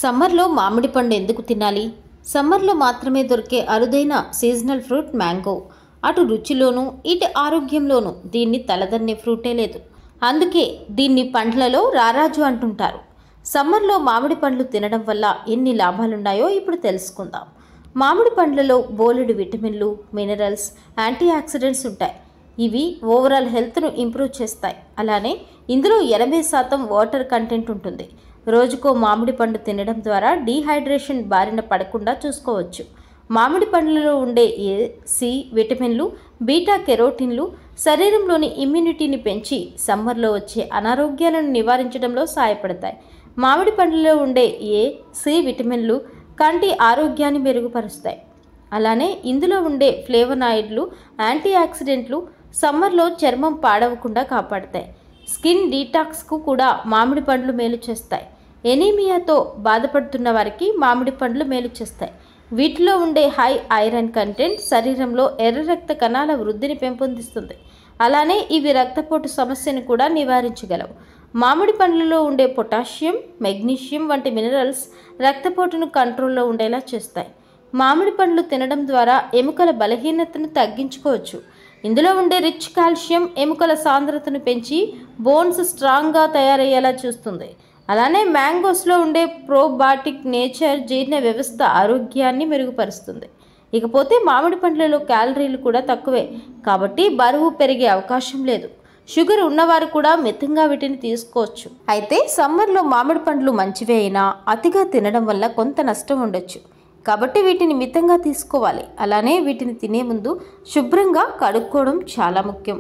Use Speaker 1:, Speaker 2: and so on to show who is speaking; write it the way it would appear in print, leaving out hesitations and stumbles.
Speaker 1: సమ్మర్లో మామిడి పండు ఎందుకు తినాలి? సమ్మర్లో మాత్రమే దొరికే అరుదైన సీజనల్ ఫ్రూట్ మ్యాంగో. అటు రుచిలోనూ ఇటు ఆరోగ్యంలోనూ దీన్ని తలదన్నే ఫ్రూటే లేదు. అందుకే దీన్ని పండ్లలో రారాజు అంటుంటారు. సమ్మర్లో మామిడి పండ్లు తినడం వల్ల ఎన్ని లాభాలున్నాయో ఇప్పుడు తెలుసుకుందాం. మామిడి పండ్లలో బోలెడు విటమిన్లు, మినరల్స్, యాంటీ ఆక్సిడెంట్స్ ఉంటాయి. ఇవి ఓవరాల్ హెల్త్ను ఇంప్రూవ్ చేస్తాయి. అలానే ఇందులో 80% వాటర్ కంటెంట్ ఉంటుంది. రోజుకో మామిడి పండు తినడం ద్వారా డీహైడ్రేషన్ బారిన పడకుండా చూసుకోవచ్చు. మామిడి పండ్లలో ఉండే ఏ, సి విటమిన్లు, బీటా కెరోటిన్లు శరీరంలోని ఇమ్యూనిటీని పెంచి సమ్మర్లో వచ్చే అనారోగ్యాలను నివారించడంలో సహాయపడతాయి. మామిడి పండ్లలో ఉండే ఏ, సి విటమిన్లు కంటి ఆరోగ్యాన్ని మెరుగుపరుస్తాయి. అలానే ఇందులో ఉండే ఫ్లేవనాయిడ్లు, యాంటీ ఆక్సిడెంట్లు సమ్మర్లో చర్మం పాడవకుండా కాపాడతాయి. స్కిన్ డీటాక్స్కు కూడా మామిడి పండ్లు మేలు చేస్తాయి. ఎనీమియాతో బాధపడుతున్న వారికి మామిడి పండ్లు మేలు చేస్తాయి. వీటిలో ఉండే హై ఐరన్ కంటెంట్ శరీరంలో ఎర్ర రక్త కణాల వృద్ధిని పెంపొందిస్తుంది. అలానే ఇవి రక్తపోటు సమస్యను కూడా నివారించగలవు. మామిడి పండ్లలో ఉండే పొటాషియం, మెగ్నీషియం వంటి మినరల్స్ రక్తపోటును కంట్రోల్లో ఉండేలా చేస్తాయి. మామిడి పండ్లు తినడం ద్వారా ఎముకల బలహీనతను తగ్గించుకోవచ్చు. ఇందులో ఉండే రిచ్ కాల్షియం ఎముకల సాంద్రతను పెంచి బోన్స్ స్ట్రాంగ్గా తయారయ్యేలా చూస్తుంది. అలానే మ్యాంగోస్లో ఉండే ప్రోబాటిక్ నేచర్ జీర్ణ వ్యవస్థ ఆరోగ్యాన్ని మెరుగుపరుస్తుంది. ఇకపోతే మామిడి పండ్లలో క్యాలరీలు కూడా తక్కువే, కాబట్టి బరువు పెరిగే అవకాశం లేదు. షుగర్ ఉన్నవారు కూడా మితంగా వీటిని తీసుకోవచ్చు. అయితే సమ్మర్లో మామిడి పండ్లు మంచివే అయినా అతిగా తినడం వల్ల కొంత నష్టం ఉండొచ్చు. కాబట్టి వీటిని మితంగా తీసుకోవాలి. అలానే వీటిని తినే ముందు శుభ్రంగా కడుక్కోవడం చాలా ముఖ్యం.